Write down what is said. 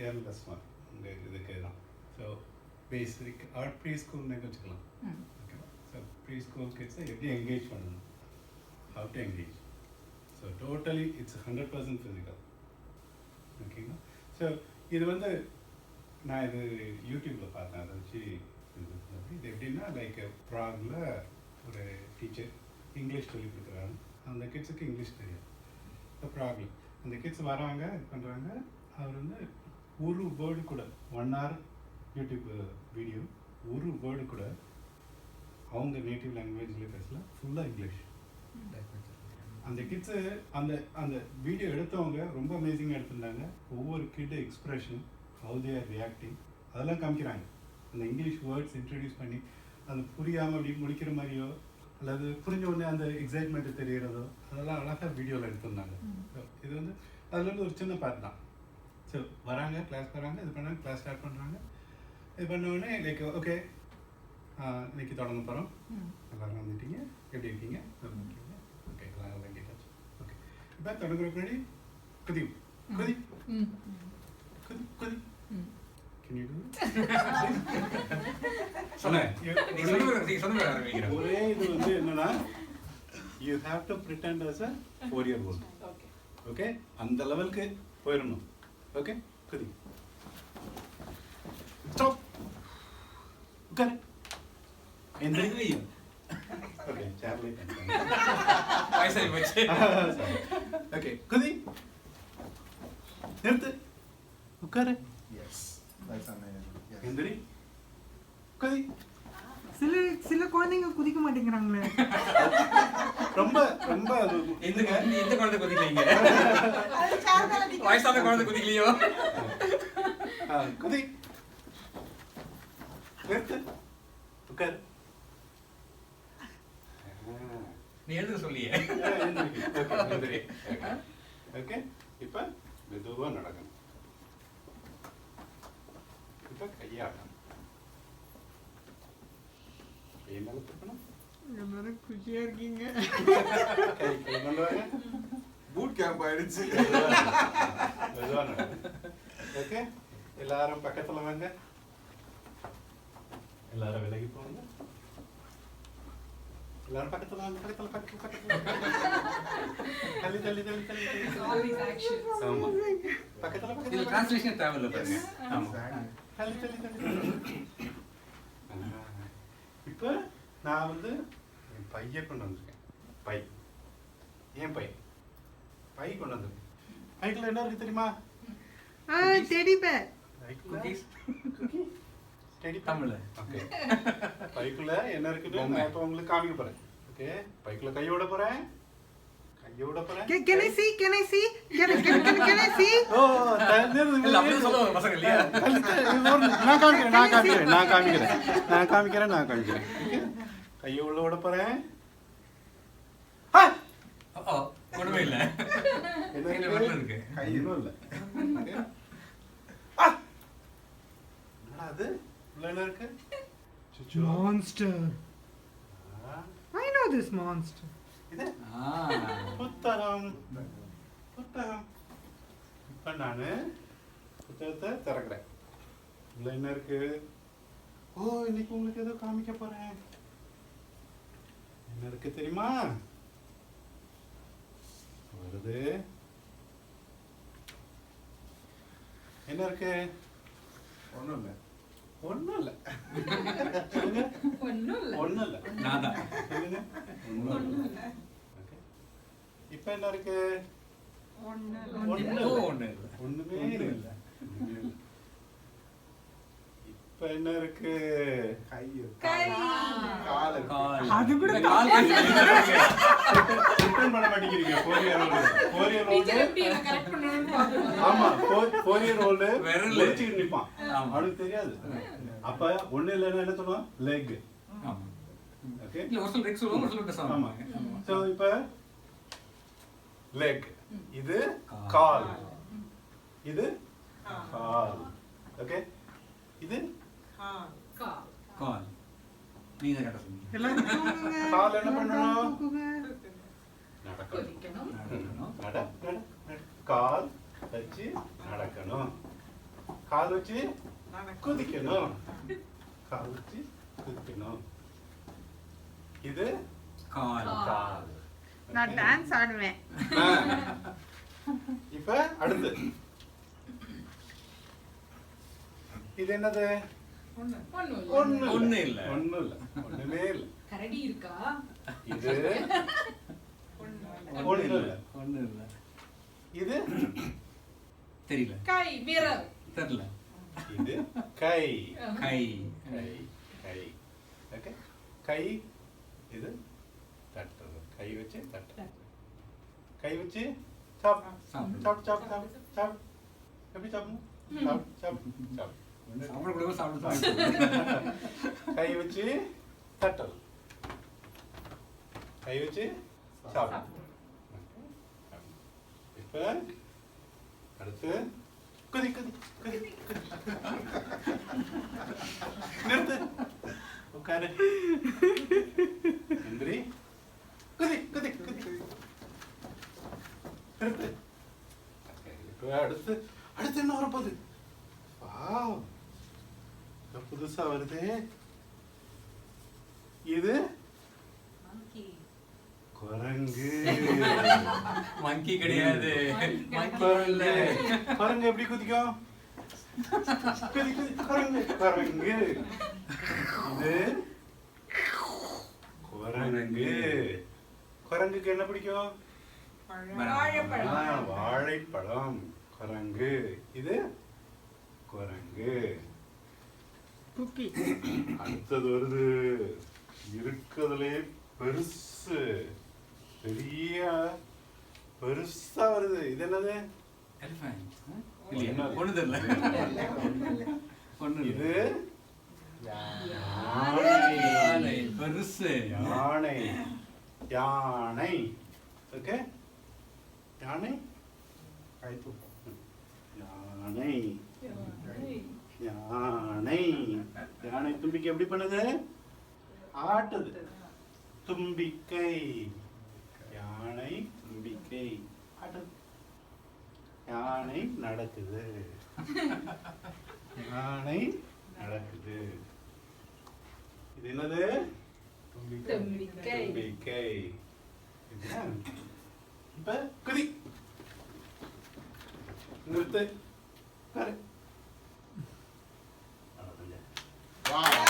Airless one இந்த இதுக்கு தான். ஸோ பேசிக் ஆர் ப்ரீ ஸ்கூல்னே வச்சுக்கலாம். ஓகேவா? ஸோ ப்ரீ ஸ்கூல் கிட்ஸை எப்படி என்கேஜ் பண்ணணும், how to engage. So totally it's 100% physical. ஓகேங்களா? ஸோ இது வந்து நான் இது யூடியூப்பில் பார்த்தேன். அதை வச்சு இது எப்படின்னா லைக் ப்ராகில் ஒரு டீச்சர் இங்கிலீஷ் சொல்லி கொடுக்குறாங்க. அந்த கிட்ஸுக்கு இங்கிலீஷ் தெரியும். இப்போ ப்ராகில் அந்த கிட்ஸ் வராங்க, இது பண்ணுறாங்க. அவர் வந்து ஒரு வேர்டு கூட 1 hour யூடியூப் வீடியோ, ஒரு வேர்டு கூட அவங்க நேட்டிவ் லாங்குவேஜில் பேசல, ஃபுல்லாக இங்கிலீஷ். அந்த கிட்ஸு அந்த அந்த வீடியோ எடுத்தவங்க ரொம்ப அமேசிங்காக எடுத்திருந்தாங்க. ஒவ்வொரு kid expression, how they are reacting, அதெல்லாம் காமிக்கிறாங்க. அந்த இங்கிலீஷ் வேர்ட்ஸ் இன்ட்ரடியூஸ் பண்ணி அது புரியாமல் அப்படி முடிக்கிற மாதிரியோ அல்லது புரிஞ்ச உடனே அந்த எக்ஸைட்மெண்ட்டு தெரிகிறதோ அதெல்லாம் அழகாக வீடியோவில் எடுத்திருந்தாங்க. ஸோ இது வந்து அதுலேருந்து ஒரு சின்ன பார்ட் தான். ஸோ வராங்க, கிளாஸ் வராங்க, இது பண்ணாங்க, கிளாஸ் ஸ்டார்ட் பண்ணுறாங்க. இது பண்ண உடனே லைக் ஓகே இன்னைக்கு தொடங்க போகிறோம், எல்லோரும் வந்துட்டீங்க, எப்படி இருக்கீங்க, ஓகே எல்லாம் வேண்டியாச்சு. ஓகே இப்போ தொடங்குறதுக்கு முன்னாடி குதி குதி குதி குதி. Can you do it? ஒரே இது வந்து என்னன்னா, you have to pretend as a 4-year-old. Okay அந்த லெவலுக்கு போயிடணும். ஓகே குதி ஸ்டாப் உட்காரு எந்திரி. ஓகே சேர்ல வயசாகி போச்சு. ஓகே குதி நிறுத்து உட்காரு எந்திரி குதி. சில குழந்தைங்க குதிக்க மாட்டேங்கிறாங்களே. ரொம்ப ரொம்ப எந்த குழந்தை குதிக்கலீங்க? வயசான குழந்தை குதிக்கலையோ? குதி நிறுத்து உட்காரு. நீ எழுத சொல்லியே. ஓகே இப்போ மெதுவா நடக்கணும். இப்போ கையாடணும், கை மேல தூக்கணும். எல்லாரும் குஷியா இருக்கீங்க. கை கொண்டு வாங்க. பூட் கேம்ப் ஆயிடுச்சு. மெதுவா நடக்கணும். ஓகே எல்லாரும் பக்கத்துல வாங்க, எல்லாரும் விலகி போங்க. எல்லாரும் பக்கத்துல வாங்க, பக்கத்துல பக்கத்துல பக்கத்துல தள்ளி தள்ளி தள்ளி தள்ளி. ஆமா பக்கத்துல இது பக்கத்துல டிரான்ஸ்லேஷன் தேவையில்லை பாருங்க. ஆமா தள்ளி தள்ளி தள்ளி. இப்போ நான் வந்து என் பையை கொண்டு வந்திருக்கேன். பை ஏன் பை பை கொண்டு வந்திருக்கேன். பைக்குள்ள என்ன இருக்கு தெரியுமா? Teddy bear. தமிழ்ல ஓகே பைக்குள்ள என்ன இருக்குன்னு நான் இப்போ உங்களுக்கு காமிக்க போறேன். ஓகே பைக்குள்ள கையோட போறேன், கையோட போறேன். Can I see? Can I see? Can I see? ஓ இல்ல அப்படியே சொல்லுவாங்க பசங்க இல்லையா? நான் காமிக்கிறேன். கையை உள்ள விட போறேன். ஒண்ணுமே இல்ல. என்ன இருக்கு? கை இன்னும் இல்ல. என்னடா அது உள்ள என்ன இருக்கு? Monster. I know this monster. இது புத்தகம். இப்ப நானு புத்தகத்தை திறக்கிறேன். உள்ள என்ன இருக்கு? ஓ இன்னைக்கு உங்களுக்கு ஏதோ காமிக்க போறேன். என்ன இருக்கு தெரியுமா? வருது. என்ன இருக்கு? ஒண்ணும் இல்ல. ஒண்ணும் இல்ல. நான்தான். சொல்லுங்க. இப்ப என்ன இருக்கு? ஒண்ணுமே இல்ல. இப்ப என்ன இருக்கு? கால். அது கூட ரிட்டர்ன் பண்ண மாட்டேங்கிறீங்க. 4 year old. ஆமா 4 year old வெறிச்சிட்டு நிப்பான். அவனுக்கு தெரியாது. அப்ப ஒண்ணு இல்லன்னா என்ன சொல்லுவான்? லெக். ஆமா. ஓகே. இல்ல ஒரு சொல்ல ரெக்ஸ் சொல்லுவாங்க, ஒரு சொல்ல பேசாம. ஆமா. சோ இப்ப லெக். இது கால். இது கால். ஓகே. இது கால். நீங்க கரெக்ட்டா சொன்னீங்க. எல்லாரும் தூங்குங்க. கால் என்ன பண்ணணும்? தூங்குங்க. நடக்கணும். கால் வச்சு நடக்கணும். கால் வச்சு குதிக்கணும். கால் வச்சு குதிக்கணும். இது கால். கால். நான் டான்ஸ் ஆடுவேன். இப்ப அடுத்து இது என்னது? ஒண்ணு இல்ல. ஒண்ணுமே இல்ல. கரடி இருக்கா? இது ஒண்ணு இல்ல. இது தெரியல. கை விரல். தெரியல. இது கை. கை. கை. கை. ஓகே. கை. இது தட்டுறது. கை வச்சு தட்டு. கை வச்சு சாப் சாப் சாப் சாப் சாப். எப்படி சாப்பிடணும்? சாப் சாப் சாப். சாப்பிடக்கூடாது, சாப்பிடு. கை வச்சு தட்டல். கை வச்சு சாப்பிடு. இப்ப அடுத்து குதி குதி குதி குதி. நிறுத்து. உட்காரு. எந்திரி. குதி குதி குதி. நிறுத்து. இப்ப அடுத்து அடுத்து என்ன வரப்போகுது? வாவ், புதுசா வருது. இது குரங்கு. மங்கி கிடையாது. குரங்கு. குரங்கு எப்படி குதிக்கும்? குதி குதி. குரங்கு. குரங்கு. இது குரங்கு. குரங்குக்கு என்ன பிடிக்கும்? வாழைப்பழம். வாழைப்பழம். குரங்கு. இது குரங்கு. குக்கி. அடுத்தது வருது. இருக்கிறதுலே பெருசு, பெரிய பெருசா வருது. இது என்னது? எலிஃபண்ட். இல்லையா? ஒண்ணு தெரியல. ஒண்ணு இது யானை. பெருசு. யானை. யானை. ஓகே. யானை. யானை. யானை. யானை தும்பிக்கை எப்படி பண்ணுது? ஆட்டுது. தும்பிக்கை. யானை தும்பிக்கை ஆட்டுது. யானை நடக்குது. யானை நடக்குது. இது என்னது? தும்பிக்கை. தும்பிக்கை. இதுதான். இப்ப குதி. நிறுத்து. பாரு. அவ்வளவுதாங்க. Wow.